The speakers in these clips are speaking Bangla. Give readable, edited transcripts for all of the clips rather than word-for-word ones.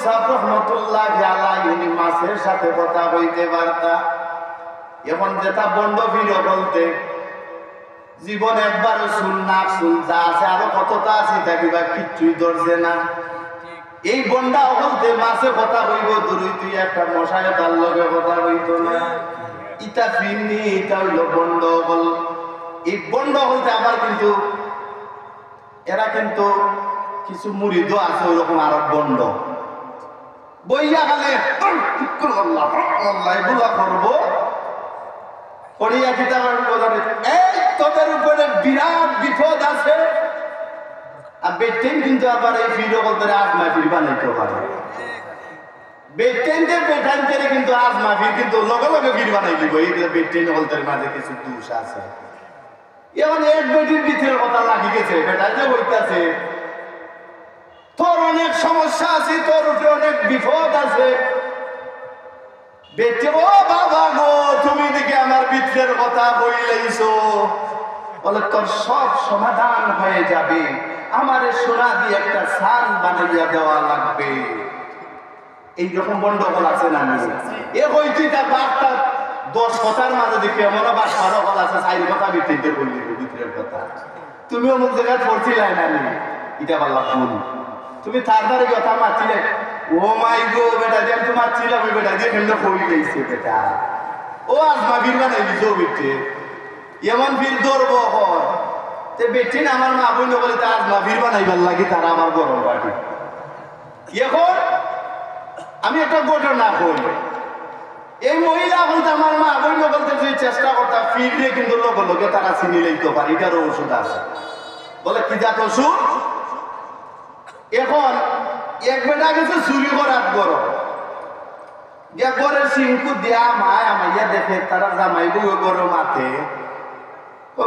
সাহেব রহমতুল্লাহ আলাইহি উনি মাছের সাথে কথা বলতে পারতা। এখন যেটা বন্ধ ভিড় বলতে জীবন একবার সুন্নাত সুলতা আছে, আরো কতটা আছে থাকিবা কিচ্ছুই ধরছে না। এই বন্ডা বলতে মাছে কথা হইব দূরই, তুই একটা মশায় তার লগে কথা হইতো না। ইটা ফিরনি, এটা হইল বন্ড বল। এই বন্ড বলতে আবার কিন্তু এরা কিন্তু কিছু মুরিদ আছে ওইরকম আরব বন্ড বইয়া গেলে এগুলা করবো করিয়া কিতা এই তোদের উপরে বিরাট বিপদ আছে। আর বেটেন কিন্তু আবার এই ফিরো বলতে আজ মাহফিল বানাইতে পারে। বেটেন যে বেটানতে কিন্তু আজ মাহফিল কিন্তু লগে লগে ফির বানাই দিব। এই বেটেন বলতে মাঝে কিছু দোষ আছে। এখন এক বেটির ভিতরের কথা লাগি গেছে, বেটা যে হইতাছে তোর অনেক সমস্যা আছে, তোর উপরে অনেক বিপদ আছে। বেটে ও বাবা গো, তুমি দিকে আমার ভিতরের কথা বইলেইছো, বলে তোর সব সমাধান হয়ে যাবে, আমারে সোনা দিয়ে একটা সান বানাইয়া দেওয়া লাগবে। এইরকম গন্ডগোল আছে না? এ হইতে বার্তা 10 কথার মাঝে দেখি এমন আবার 12 কথা আছে, 4 কথা ভিতরে বললি ভিতরের কথা। তুমি অমুক জায়গায় পড়ছিলাই না, এটা বললা ভুল। তুমি তার দ্বারা কথা মারছিলে, ও মাই গো বেটা দিয়ে আমি তো মারছিলাম, ওই বেটা দিয়ে কেন কই গেছে বেটা। ও আজ মাগির বানাই দিছো বেটে, এমন ফির ধরবো হর তে বেটে না আমার মা বই বলে তা আজ মাগির বানাইবার লাগে তারা আমার গরম বাটি। এখন আমি একটা ঘটনা কই, এই মহিলা বলতে আমার মা বই বলতে যে চেষ্টা করতাম ফিরলে কিন্তু লোক লোকে তারা চিনি লইতে পারে, এটারও ওষুধ আছে। বলে কি জাত ওষুধ? এখন এক বেটা গেছে চুরি করার গরম, ঘরের সিংকু দিয়া মায় আমাইয়া দেখে তারা জামাই বউ গরম মাঠে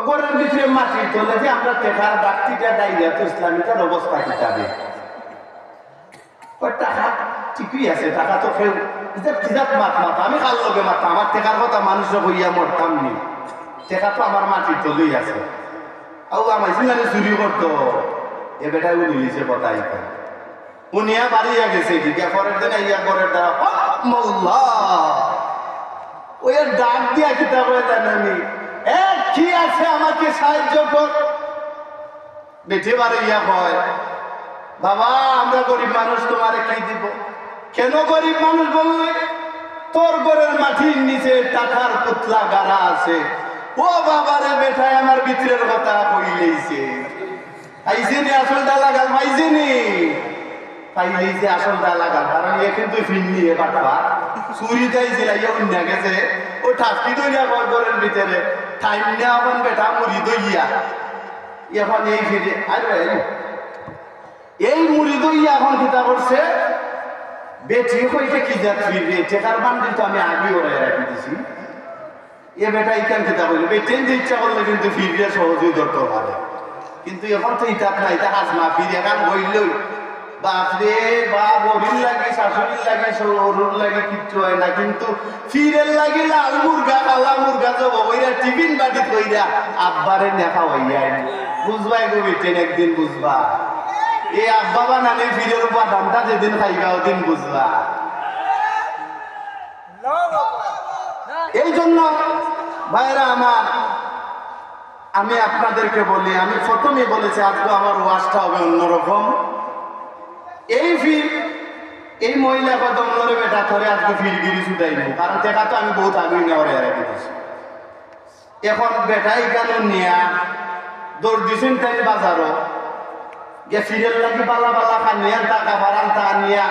ঘরের ভিতরে মাটির তোলে যে আমরা টেকার ডাক্তিটা ডাইরিয়া তো ইসলামিকার অবস্থা কিতাবে টাকা ঠিকই আছে, টাকা তো কেউ মাথা আমি কার লগে মাথা আমার টেকার কথা মানুষের হইয়া মরতাম নি, টেকা তো আমার মাটির তোলেই আছে। আর আমাইছি জানি চুরি করতো, এ বেটাই উনিছে কথা এখানে উনিয়া বাড়িয়া গেছে কি পরের দিনে ইয়া ঘরের দ্বারা মৌলা ওই ডাক দিয়া কিতা করে জানি কি আছে আমাকে সাহায্য কর। বেঁচে বারে ইয়া হয়, বাবা আমরা গরিব মানুষ তোমারে কি দিব? কেন গরিব মানুষ বললে? তোর ঘরের মাটির নিচে টাকার পুতলা গাড়া আছে। ও বাবারে বেটায় আমার ভিতরের কথা কইলেইছে, আইসেনি আসলটা লাগাল পাইছেনি পাইলেইছে আসলটা লাগাল, কারণ এ কিন্তু ফিরনি এ বাটবা চুরি যাইছিল ইয়ে অন্য গেছে ও ঠাকি দইয়া ঘরের ভিতরে টাইম নেওয়া বেটা মুড়ি দইয়া এখন এই ফিরে এই মুড়ি দইয়া এখন কিতা করছে বেটি হইতে কি যা ফিরবে টেকার বান্ডিল তো আমি আগে ওরাই রাখি দিছি। এ বেটা ইকান কিতা বলবে বেটেন যে ইচ্ছা করলে কিন্তু ফিরবে সহজেই ধরতে পারে, কিন্তু এখন তো ইটা না, এটা হাজমা ফিরে এখন বইলই বাপরে বা বহির লাগে শাশুড়ির লাগে সরুর লাগে কিচ্ছু হয় না, কিন্তু ফিরের লাগে লাল মুরগা কালা মুরগা যাব ওইরা টিফিন বাটি কইরা আব্বারে নেখা হইয়া বুঝবাই গো বেটেন একদিন বুঝবা। এই আব্বা বা নানি ফিরের বাদামটা যেদিন খাইবা ওদিন বুঝবা। এই জন্য ভাইরা আমার আমি আপনাদেরকে বলি, আমি প্রথমে বলেছি আজকে আমার ওয়াজটা হবে অন্যরকম। এই ফির এই মহিলা কথা অন্যরে বেটা ধরে আজকে ফিরগিরি ছুটাই নেই, কারণ দেখা তো আমি বহুত আগে নেওয়ার রেখে দিচ্ছি। এখন বেটাই কেন নিয়া দৌড় দিছেন তাই বাজারও গে ফিরের লাগি বালা বালা খানিয়া টাকা বাড়ান তা নিয়া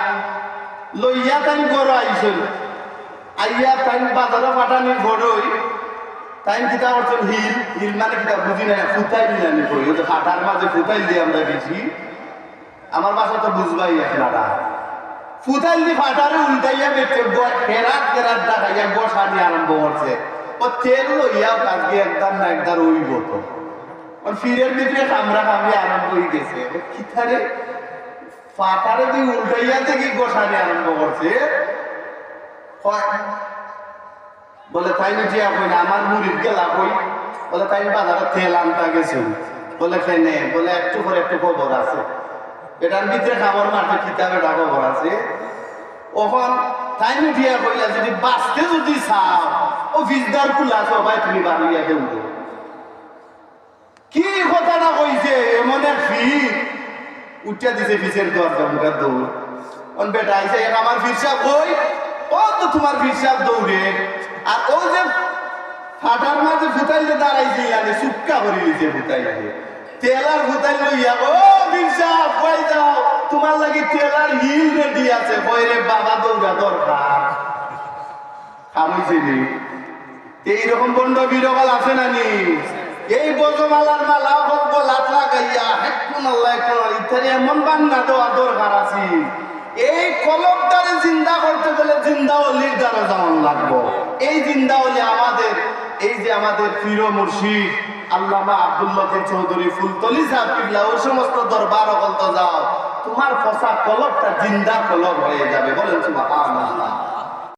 লইয়া তাই গড় আইসল আইয়া তাই বাজারও পাঠানি গড়ই তাই কিতা করছেন হিল হিল মানে কিতা বুঝি না ফুটাই দিলে আমি কই ওই তো কাটার মাঝে ফুটাই দিয়ে আমরা গেছি, আমার বাসা তো বুঝবাই আপনারা ফুটাইল দি ফাটারে উল্টাইয়া বেঁচে কেরাত কেরাত ডাকাইয়া বসানি আরম্ভ করছে। ও তেল লইয়া আজকে একদম না একদম ওইব তো ফিরের ভিতরে কামড়া কামড়ি আরম্ভ হয়ে গেছে। কিথারে ফাটারে দি উল্টাইয়া দেখি বসানি আরম্ভ করছে। বলে তাই যে আপনি আমার মুড়ির গেলা কই? বলে তাই বাজারে তেল আনতে গেছেন। বলে কেনে? বলে একটু পরে একটু খবর আছে, এটার ভিতরে খাবার মাঠে কিতাবে খবর আছে ওখান তাই উঠিয়া কইলা যদি বাঁচতে যদি চাও ও ফিজদার কুলা সবাই তুমি বাড়িয়া দেব কি কথাটা কইছে এমন এক ফির উঠিয়া দিছে ফিসের দরজা মুখার দৌড় বেটা আইসে আমার ফিরসা কই ও তো তোমার ফিরসা দৌড়ে আর ও যে ফাটার মাঝে ফুটাইলে দাঁড়াইছে ইয়ানে চুক্কা করে দিছে ফুটাইলে তেলার ফুটাই লইয়া ও ফিরসা কই যাও তোমার লাগি তেলার হিল রেডি আছে কইরে বাবা দৌড়া দরকার খামইছে নি এইরকম বন্ধ বিরকাল আছে না নি এই বজমালার মালা হোক লাত লাগাইয়া হেকুন আল্লাহ ইত্যাদি এমন বান্না দেওয়া দরকার আছে এই কলবটারে জিন্দা করতে গেলে জিন্দা অলির দ্বারা যেমন লাগবো এই জিন্দা অলি আমাদের এই যে আমাদের পীর মুর্শিদ আল্লামা আব্দুল লতিফ চৌধুরী ফুলতলি সাহেব কিবলা ওই সমস্ত দরবার অকল তো যাও তোমার ফসা কলবটা জিন্দা কলব হয়ে যাবে বলেন সুবহানাল্লাহ